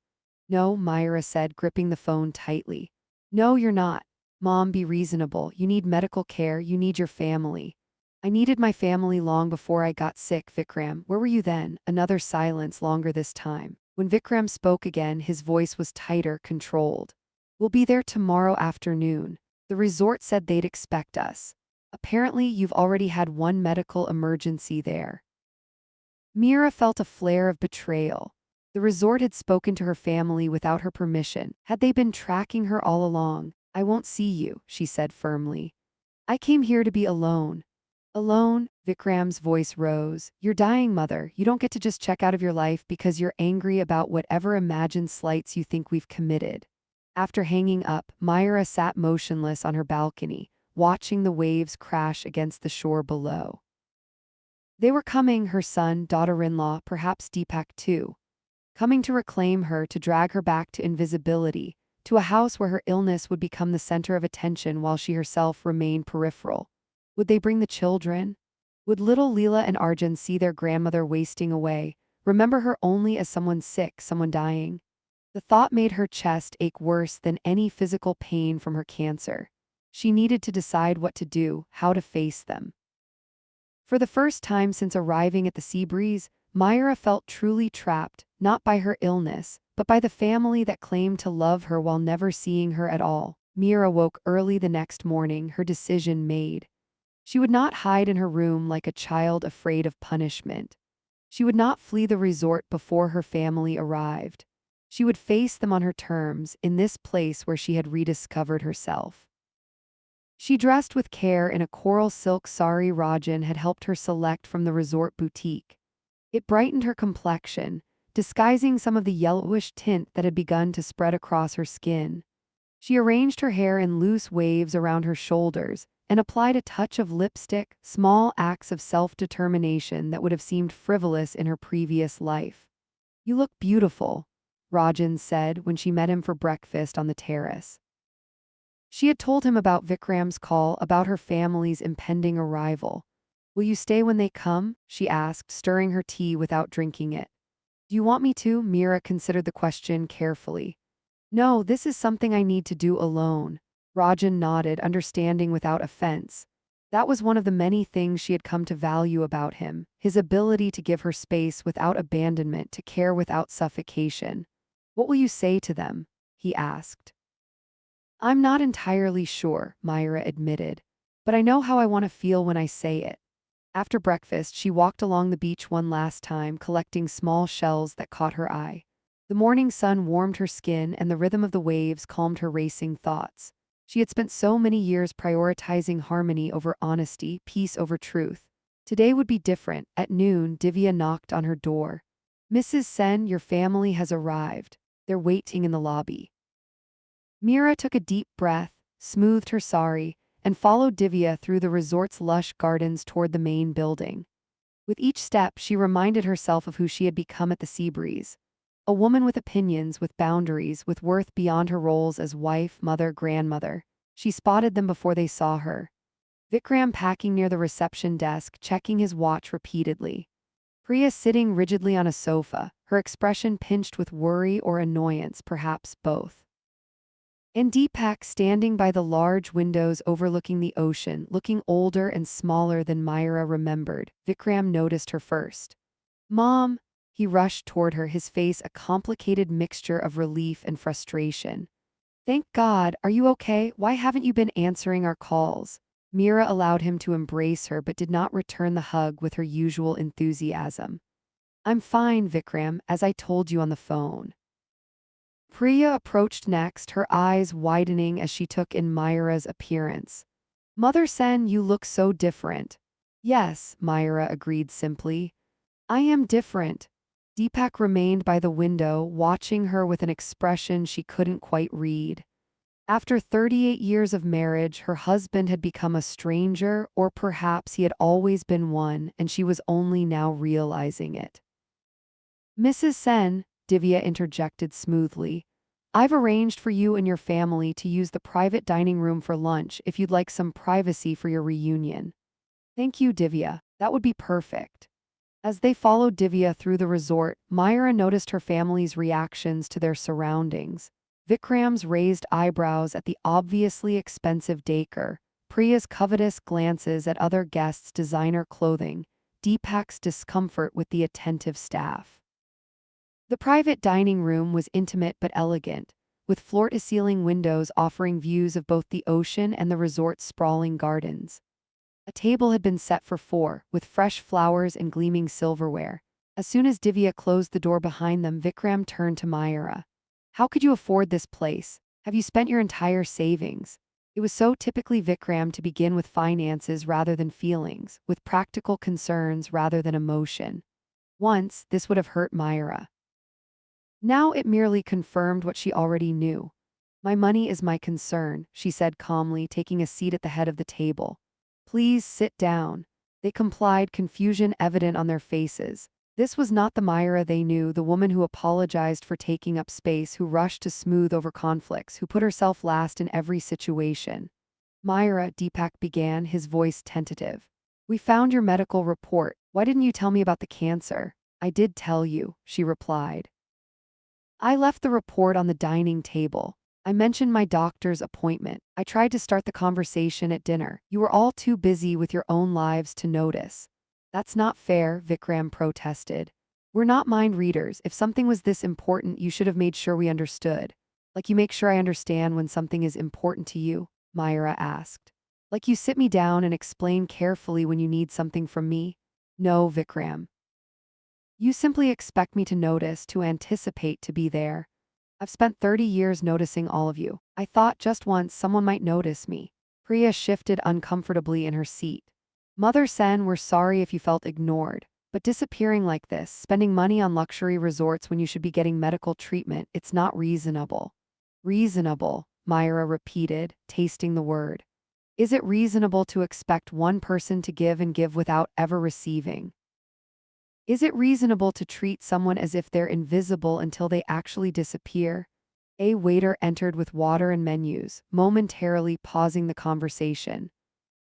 No, Myra said, gripping the phone tightly. No, you're not. Mom, be reasonable. You need medical care. You need your family. I needed my family long before I got sick, Vikram. Where were you then? Another silence, longer this time. When Vikram spoke again, his voice was tighter, controlled. We'll be there tomorrow afternoon. The resort said they'd expect us. Apparently, you've already had one medical emergency there. Mira felt a flare of betrayal. The resort had spoken to her family without her permission. Had they been tracking her all along? I won't see you, she said firmly. I came here to be alone. Alone? Vikram's voice rose. You're dying, mother. You don't get to just check out of your life because you're angry about whatever imagined slights you think we've committed. After hanging up, Myra sat motionless on her balcony, watching the waves crash against the shore below. They were coming, her son, daughter-in-law, perhaps Deepak too. Coming to reclaim her, to drag her back to invisibility, to a house where her illness would become the center of attention while she herself remained peripheral. Would they bring the children? Would little Leela and Arjun see their grandmother wasting away, remember her only as someone sick, someone dying? The thought made her chest ache worse than any physical pain from her cancer. She needed to decide what to do, how to face them. For the first time since arriving at the Seabreeze, Myra felt truly trapped, not by her illness, but by the family that claimed to love her while never seeing her at all. Mira woke early the next morning, her decision made. She would not hide in her room like a child afraid of punishment. She would not flee the resort before her family arrived. She would face them on her terms, in this place where she had rediscovered herself. She dressed with care in a coral silk sari Rajan had helped her select from the resort boutique. It brightened her complexion, disguising some of the yellowish tint that had begun to spread across her skin. She arranged her hair in loose waves around her shoulders and applied a touch of lipstick, small acts of self-determination that would have seemed frivolous in her previous life. You look beautiful, Rajan said when she met him for breakfast on the terrace. She had told him about Vikram's call, about her family's impending arrival. Will you stay when they come? She asked, stirring her tea without drinking it. Do you want me to? Mira considered the question carefully. No, this is something I need to do alone. Rajan nodded, understanding without offense. That was one of the many things she had come to value about him, his ability to give her space without abandonment, to care without suffocation. What will you say to them? He asked. I'm not entirely sure, Myra admitted, but I know how I want to feel when I say it. After breakfast, she walked along the beach one last time, collecting small shells that caught her eye. The morning sun warmed her skin and the rhythm of the waves calmed her racing thoughts. She had spent so many years prioritizing harmony over honesty, peace over truth. Today would be different. At noon, Divya knocked on her door. Mrs. Sen, your family has arrived. They're waiting in the lobby. Mira took a deep breath, smoothed her sari, and followed Divya through the resort's lush gardens toward the main building. With each step, she reminded herself of who she had become at the Seabreeze. A woman with opinions, with boundaries, with worth beyond her roles as wife, mother, grandmother. She spotted them before they saw her. Vikram packing near the reception desk, checking his watch repeatedly. Priya sitting rigidly on a sofa, her expression pinched with worry or annoyance, perhaps both. And Deepak standing by the large windows overlooking the ocean, looking older and smaller than Myra remembered. Vikram noticed her first. Mom! He rushed toward her, his face a complicated mixture of relief and frustration. Thank God, are you okay? Why haven't you been answering our calls? Mira allowed him to embrace her but did not return the hug with her usual enthusiasm. I'm fine, Vikram, as I told you on the phone. Priya approached next, her eyes widening as she took in Myra's appearance. Mother Sen, you look so different. Yes, Myra agreed simply. I am different. Deepak remained by the window, watching her with an expression she couldn't quite read. After 38 years of marriage, her husband had become a stranger, or perhaps he had always been one, and she was only now realizing it. Mrs. Sen, Divya interjected smoothly, I've arranged for you and your family to use the private dining room for lunch if you'd like some privacy for your reunion. Thank you, Divya. That would be perfect. As they followed Divya through the resort, Myra noticed her family's reactions to their surroundings. Vikram's raised eyebrows at the obviously expensive decor, Priya's covetous glances at other guests' designer clothing, Deepak's discomfort with the attentive staff. The private dining room was intimate but elegant, with floor-to-ceiling windows offering views of both the ocean and the resort's sprawling gardens. A table had been set for four, with fresh flowers and gleaming silverware. As soon as Divya closed the door behind them, Vikram turned to Mayura. How could you afford this place? Have you spent your entire savings? It was so typically Vikram to begin with finances rather than feelings, with practical concerns rather than emotion. Once, this would have hurt Mayura. Now it merely confirmed what she already knew. My money is my concern, she said calmly, taking a seat at the head of the table. Please sit down. They complied, confusion evident on their faces. This was not the Mayura they knew, the woman who apologized for taking up space, who rushed to smooth over conflicts, who put herself last in every situation. Mayura, Deepak began, his voice tentative. We found your medical report. Why didn't you tell me about the cancer? I did tell you, she replied. I left the report on the dining table. I mentioned my doctor's appointment. I tried to start the conversation at dinner. You were all too busy with your own lives to notice. That's not fair, Vikram protested. We're not mind readers. If something was this important, you should have made sure we understood. Like you make sure I understand when something is important to you, Mayura asked. Like you sit me down and explain carefully when you need something from me? No, Vikram. You simply expect me to notice, to anticipate, to be there. I've spent 30 years noticing all of you. I thought just once someone might notice me. Priya shifted uncomfortably in her seat. Mother Sen, we're sorry if you felt ignored. But disappearing like this, spending money on luxury resorts when you should be getting medical treatment, it's not reasonable. Reasonable, Mayura repeated, tasting the word. Is it reasonable to expect one person to give and give without ever receiving? Is it reasonable to treat someone as if they're invisible until they actually disappear? A waiter entered with water and menus, momentarily pausing the conversation.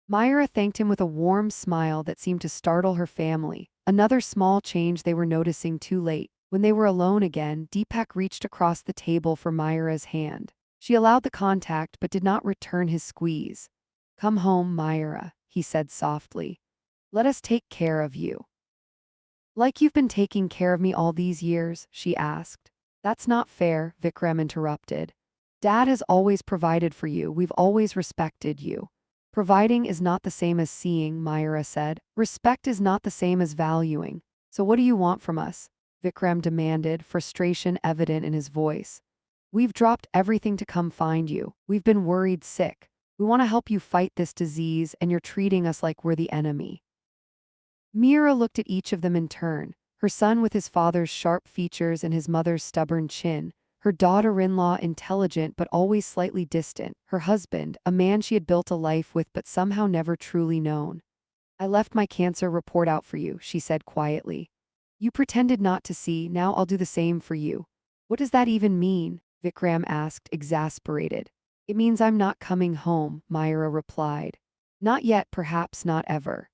Mayura thanked him with a warm smile that seemed to startle her family, another small change they were noticing too late. When they were alone again, Deepak reached across the table for Mayura's hand. She allowed the contact but did not return his squeeze. Come home, Mayura, he said softly. Let us take care of you. Like you've been taking care of me all these years, she asked. That's not fair, Vikram interrupted. Dad has always provided for you, we've always respected you. Providing is not the same as seeing, Mayura said. Respect is not the same as valuing. So what do you want from us? Vikram demanded, frustration evident in his voice. We've dropped everything to come find you. We've been worried sick. We want to help you fight this disease, and you're treating us like we're the enemy. Mira looked at each of them in turn, her son with his father's sharp features and his mother's stubborn chin, her daughter-in-law intelligent but always slightly distant, her husband, a man she had built a life with but somehow never truly known. I left my cancer report out for you, she said quietly. You pretended not to see, now I'll do the same for you. What does that even mean? Vikram asked, exasperated. It means I'm not coming home, Mayura replied. Not yet, perhaps not ever.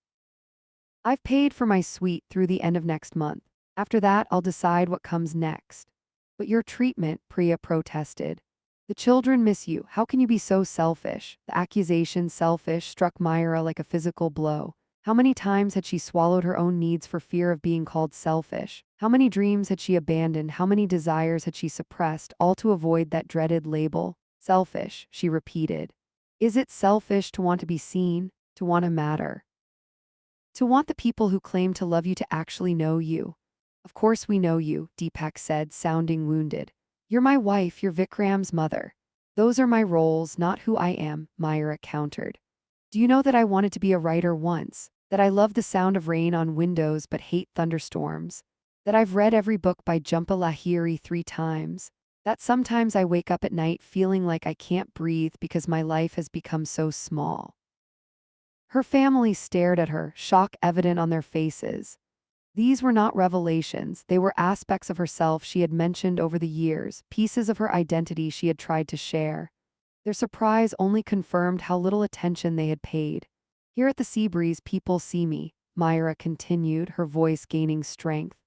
I've paid for my suite through the end of next month. After that, I'll decide what comes next. But your treatment, Priya protested. The children miss you. How can you be so selfish? The accusation selfish struck Mayura like a physical blow. How many times had she swallowed her own needs for fear of being called selfish? How many dreams had she abandoned? How many desires had she suppressed, all to avoid that dreaded label? Selfish, she repeated. Is it selfish to want to be seen, to want to matter? To want the people who claim to love you to actually know you? Of course we know you, Deepak said, sounding wounded. You're my wife, you're Vikram's mother. Those are my roles, not who I am, Mayura countered. Do you know that I wanted to be a writer once? That I love the sound of rain on windows but hate thunderstorms? That I've read every book by Jhumpa Lahiri 3 times? That sometimes I wake up at night feeling like I can't breathe because my life has become so small? Her family stared at her, shock evident on their faces. These were not revelations, they were aspects of herself she had mentioned over the years, pieces of her identity she had tried to share. Their surprise only confirmed how little attention they had paid. Here at the Seabreeze, people see me, Mayura continued, her voice gaining strength.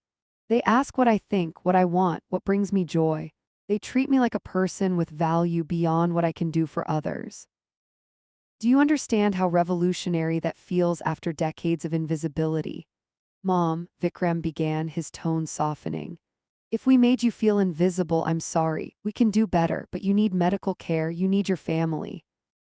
They ask what I think, what I want, what brings me joy. They treat me like a person with value beyond what I can do for others. Do you understand how revolutionary that feels after decades of invisibility? Mom, Vikram began, his tone softening. If we made you feel invisible, I'm sorry. We can do better, but you need medical care, you need your family.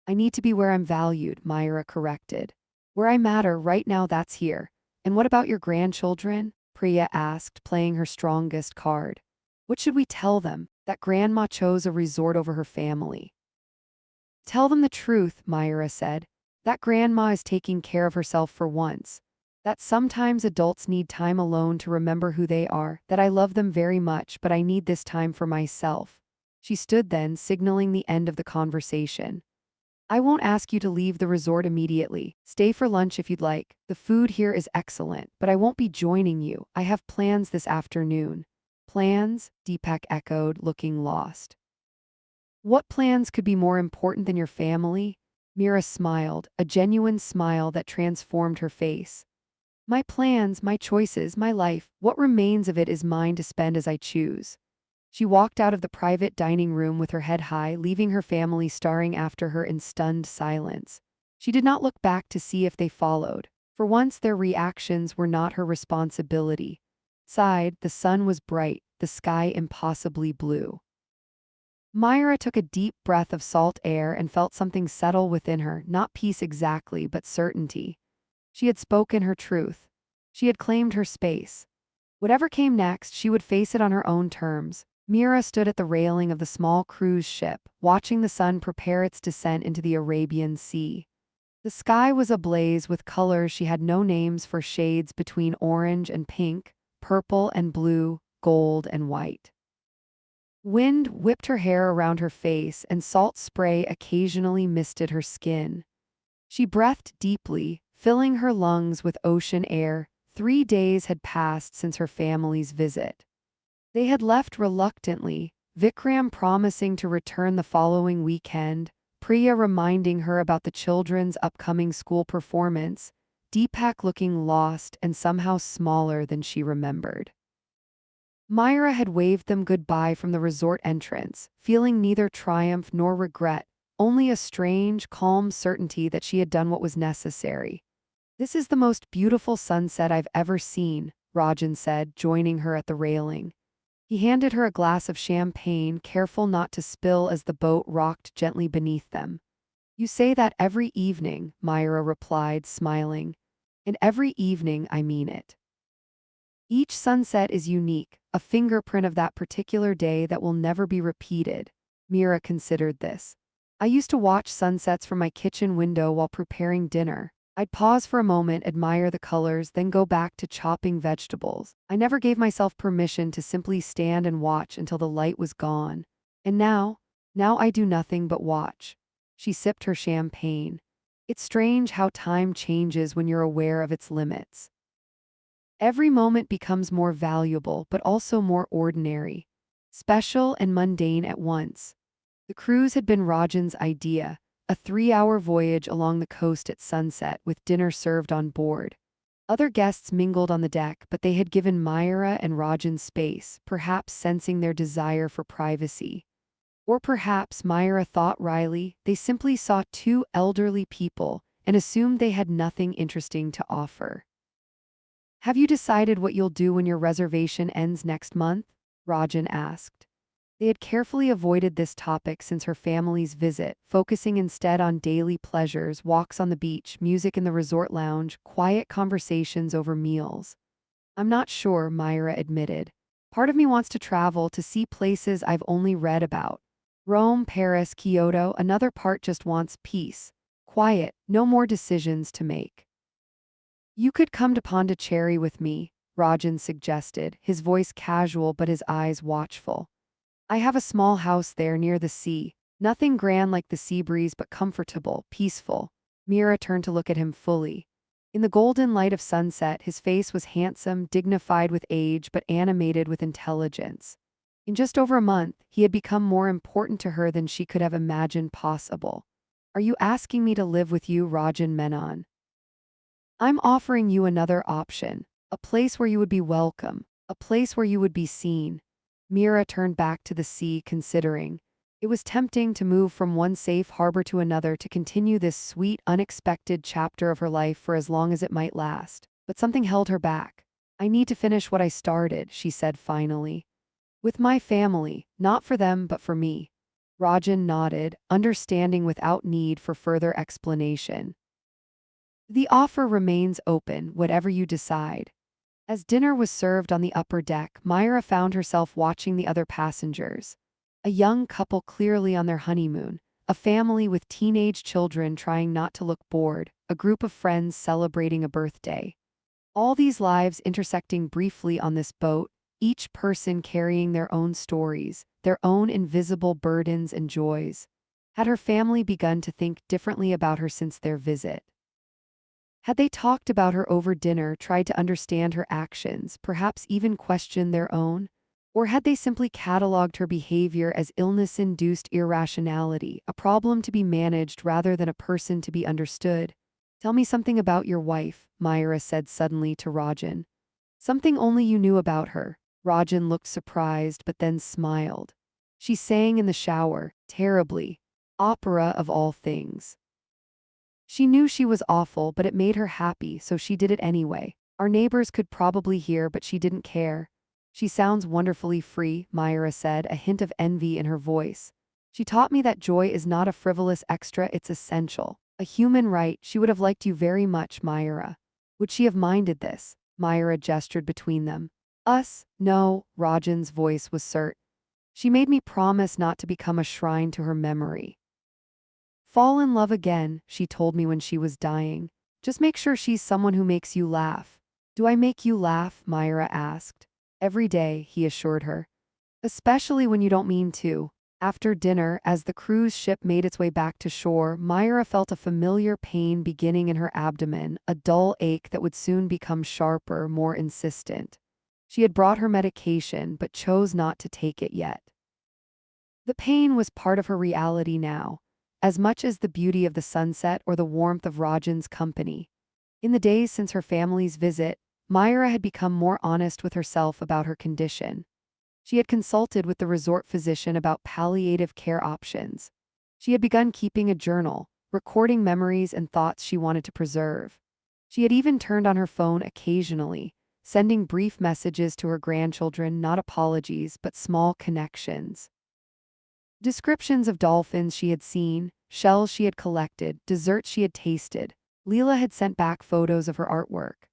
I need to be where I'm valued, Myra corrected. Where I matter right now, that's here. And what about your grandchildren? Priya asked, playing her strongest card. What should we tell them? That grandma chose a resort over her family. Tell them the truth, Myra said. That grandma is taking care of herself for once. That sometimes adults need time alone to remember who they are, that I love them very much, but I need this time for myself. She stood then, signaling the end of the conversation. I won't ask you to leave the resort immediately. Stay for lunch if you'd like. The food here is excellent, but I won't be joining you. I have plans this afternoon. Plans? Deepak echoed, looking lost. What plans could be more important than your family? Mira smiled, a genuine smile that transformed her face. My plans, my choices, my life, what remains of it is mine to spend as I choose. She walked out of the private dining room with her head high, leaving her family staring after her in stunned silence. She did not look back to see if they followed. For once, their reactions were not her responsibility. Outside, the sun was bright, the sky impossibly blue. Myra took a deep breath of salt air and felt something settle within her, not peace exactly, but certainty. She had spoken her truth. She had claimed her space. Whatever came next, she would face it on her own terms. Mira stood at the railing of the small cruise ship, watching the sun prepare its descent into the Arabian Sea. The sky was ablaze with colors she had no names for, shades between orange and pink, purple and blue, gold and white. Wind whipped her hair around her face, and salt spray occasionally misted her skin. She breathed deeply, filling her lungs with ocean air. 3 days had passed since her family's visit. They had left reluctantly, Vikram promising to return the following weekend, Priya reminding her about the children's upcoming school performance, Deepak looking lost and somehow smaller than she remembered. Myra had waved them goodbye from the resort entrance, feeling neither triumph nor regret, only a strange, calm certainty that she had done what was necessary. This is the most beautiful sunset I've ever seen, Rajan said, joining her at the railing. He handed her a glass of champagne, careful not to spill as the boat rocked gently beneath them. You say that every evening, Myra replied, smiling. And every evening I mean it. Each sunset is unique, a fingerprint of that particular day that will never be repeated. Mira considered this. I used to watch sunsets from my kitchen window while preparing dinner. I'd pause for a moment, admire the colors, then go back to chopping vegetables. I never gave myself permission to simply stand and watch until the light was gone. And now I do nothing but watch. She sipped her champagne. It's strange how time changes when you're aware of its limits. Every moment becomes more valuable, but also more ordinary, special and mundane at once. The cruise had been Rajan's idea, a 3-hour voyage along the coast at sunset with dinner served on board. Other guests mingled on the deck, but they had given Myra and Rajan space, perhaps sensing their desire for privacy. Or perhaps, Myra thought wryly, they simply saw two elderly people and assumed they had nothing interesting to offer. Have you decided what you'll do when your reservation ends next month? Rajan asked. They had carefully avoided this topic since her family's visit, focusing instead on daily pleasures, walks on the beach, music in the resort lounge, quiet conversations over meals. I'm not sure, Myra admitted. Part of me wants to travel to see places I've only read about. Rome, Paris, Kyoto. Another part just wants peace. Quiet, no more decisions to make. You could come to Pondicherry with me, Rajan suggested, his voice casual but his eyes watchful. I have a small house there near the sea, nothing grand like the sea breeze but comfortable, peaceful. Mira turned to look at him fully. In the golden light of sunset, his face was handsome, dignified with age but animated with intelligence. In just over a month, he had become more important to her than she could have imagined possible. Are you asking me to live with you, Rajan Menon? I'm offering you another option, a place where you would be welcome, a place where you would be seen. Mira turned back to the sea, considering. It was tempting to move from one safe harbor to another to continue this sweet, unexpected chapter of her life for as long as it might last. But something held her back. I need to finish what I started, she said finally. With my family, not for them but for me. Rajan nodded, understanding without need for further explanation. The offer remains open, whatever you decide. As dinner was served on the upper deck, Myra found herself watching the other passengers. A young couple clearly on their honeymoon, a family with teenage children trying not to look bored, a group of friends celebrating a birthday. All these lives intersecting briefly on this boat, each person carrying their own stories, their own invisible burdens and joys. Had her family begun to think differently about her since their visit? Had they talked about her over dinner, tried to understand her actions, perhaps even questioned their own? Or had they simply catalogued her behavior as illness-induced irrationality, a problem to be managed rather than a person to be understood? Tell me something about your wife, Myra said suddenly to Rajan. Something only you knew about her. Rajan looked surprised but then smiled. She sang in the shower, terribly. Opera of all things. She knew she was awful, but it made her happy, so she did it anyway. Our neighbors could probably hear, but she didn't care. She sounds wonderfully free, Myra said, a hint of envy in her voice. She taught me that joy is not a frivolous extra, it's essential. A human right. She would have liked you very much, Myra. Would she have minded this? Myra gestured between them. Us? No, Rajan's voice was curt. She made me promise not to become a shrine to her memory. Fall in love again, she told me when she was dying. Just make sure she's someone who makes you laugh. Do I make you laugh? Myra asked. Every day, he assured her. Especially when you don't mean to. After dinner, as the cruise ship made its way back to shore, Myra felt a familiar pain beginning in her abdomen, a dull ache that would soon become sharper, more insistent. She had brought her medication, but chose not to take it yet. The pain was part of her reality now, as much as the beauty of the sunset or the warmth of Rajan's company. In the days since her family's visit, Myra had become more honest with herself about her condition. She had consulted with the resort physician about palliative care options. She had begun keeping a journal, recording memories and thoughts she wanted to preserve. She had even turned on her phone occasionally, sending brief messages to her grandchildren, not apologies, but small connections. Descriptions of dolphins she had seen, shells she had collected, desserts she had tasted. Leela had sent back photos of her artwork.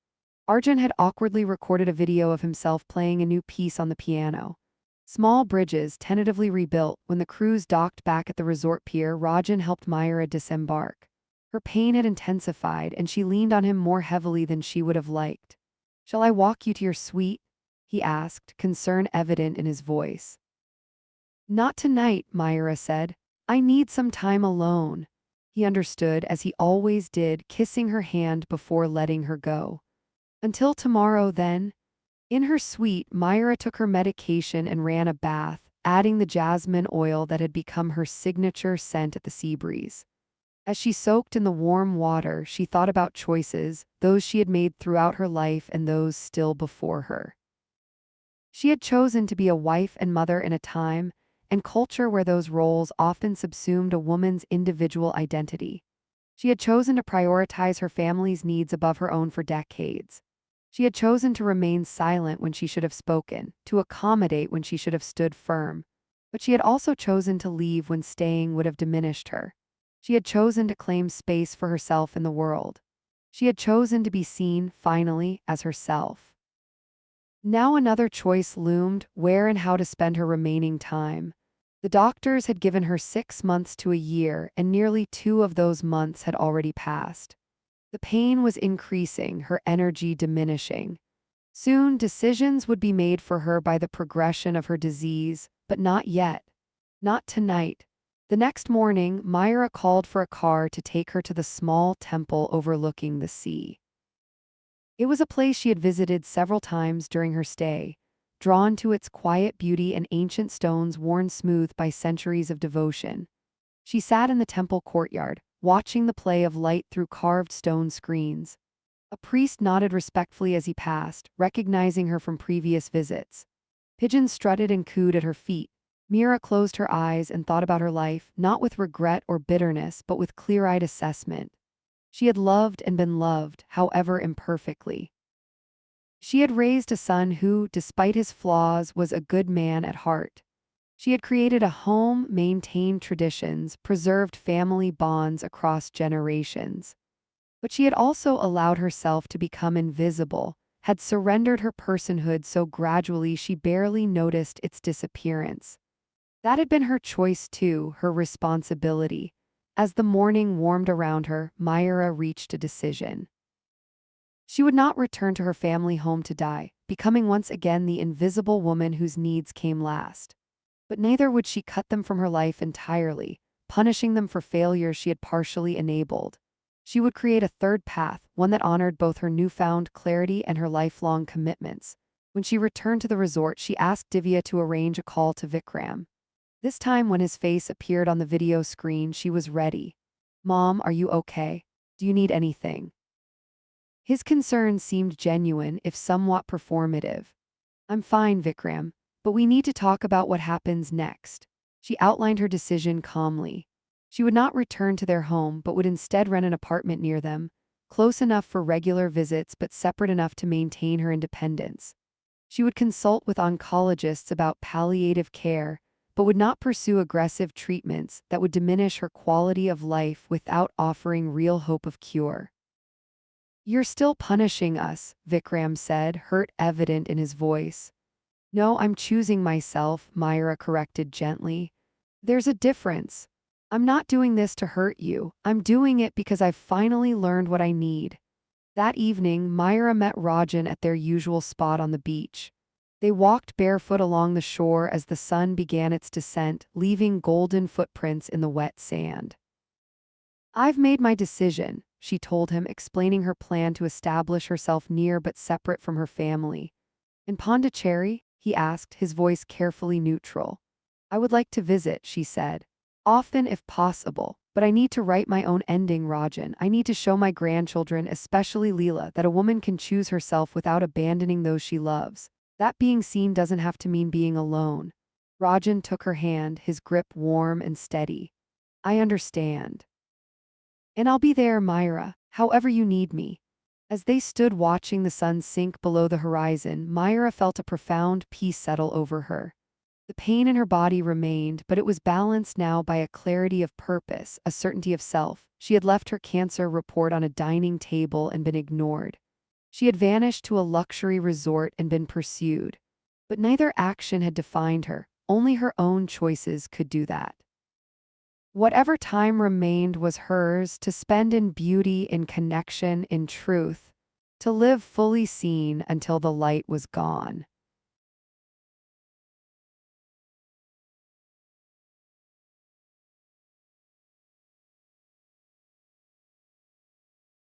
Arjun had awkwardly recorded a video of himself playing a new piece on the piano. Small bridges tentatively rebuilt. When the cruise docked back at the resort pier, Rajan helped Myra disembark. Her pain had intensified, and she leaned on him more heavily than she would have liked. Shall I walk you to your suite? He asked, concern evident in his voice. Not tonight, Myra said. I need some time alone. He understood, as he always did, kissing her hand before letting her go. Until tomorrow, then. In her suite, Myra took her medication and ran a bath, adding the jasmine oil that had become her signature scent at the Seabreeze. As she soaked in the warm water, she thought about choices, those she had made throughout her life and those still before her. She had chosen to be a wife and mother in a time and culture where those roles often subsumed a woman's individual identity. She had chosen to prioritize her family's needs above her own for decades. She had chosen to remain silent when she should have spoken, to accommodate when she should have stood firm. But she had also chosen to leave when staying would have diminished her. She had chosen to claim space for herself in the world. She had chosen to be seen, finally, as herself. Now another choice loomed: where and how to spend her remaining time. The doctors had given her 6 months to a year, and nearly 2 of those months had already passed. The pain was increasing, her energy diminishing. Soon, decisions would be made for her by the progression of her disease, but not yet. Not tonight. The next morning, Myra called for a car to take her to the small temple overlooking the sea. It was a place she had visited several times during her stay, drawn to its quiet beauty and ancient stones worn smooth by centuries of devotion. She sat in the temple courtyard, watching the play of light through carved stone screens. A priest nodded respectfully as he passed, recognizing her from previous visits. Pigeons strutted and cooed at her feet. Mira closed her eyes and thought about her life, not with regret or bitterness, but with clear-eyed assessment. She had loved and been loved, however imperfectly. She had raised a son who, despite his flaws, was a good man at heart. She had created a home, maintained traditions, preserved family bonds across generations. But she had also allowed herself to become invisible, had surrendered her personhood so gradually she barely noticed its disappearance. That had been her choice too, her responsibility. As the morning warmed around her, Myra reached a decision. She would not return to her family home to die, becoming once again the invisible woman whose needs came last. But neither would she cut them from her life entirely, punishing them for failures she had partially enabled. She would create a third path, one that honored both her newfound clarity and her lifelong commitments. When she returned to the resort, she asked Divya to arrange a call to Vikram. This time, when his face appeared on the video screen, she was ready. "Mom, are you okay? Do you need anything?" His concern seemed genuine, if somewhat performative. "I'm fine, Vikram, but we need to talk about what happens next." She outlined her decision calmly. She would not return to their home, but would instead rent an apartment near them, close enough for regular visits but separate enough to maintain her independence. She would consult with oncologists about palliative care, but would not pursue aggressive treatments that would diminish her quality of life without offering real hope of cure. "You're still punishing us," Vikram said, hurt evident in his voice. "No, I'm choosing myself," Myra corrected gently. "There's a difference. I'm not doing this to hurt you. I'm doing it because I've finally learned what I need." That evening, Myra met Rajan at their usual spot on the beach. They walked barefoot along the shore as the sun began its descent, leaving golden footprints in the wet sand. "I've made my decision," she told him, explaining her plan to establish herself near but separate from her family. "In Pondicherry?" he asked, his voice carefully neutral. "I would like to visit," she said. "Often if possible, but I need to write my own ending, Rajan. I need to show my grandchildren, especially Leela, that a woman can choose herself without abandoning those she loves. That being seen doesn't have to mean being alone." Rajan took her hand, his grip warm and steady. "I understand. And I'll be there, Myra, however you need me." As they stood watching the sun sink below the horizon, Myra felt a profound peace settle over her. The pain in her body remained, but it was balanced now by a clarity of purpose, a certainty of self. She had left her cancer report on a dining table and been ignored. She had vanished to a luxury resort and been pursued. But neither action had defined her, only her own choices could do that. Whatever time remained was hers to spend in beauty, in connection, in truth, to live fully seen until the light was gone.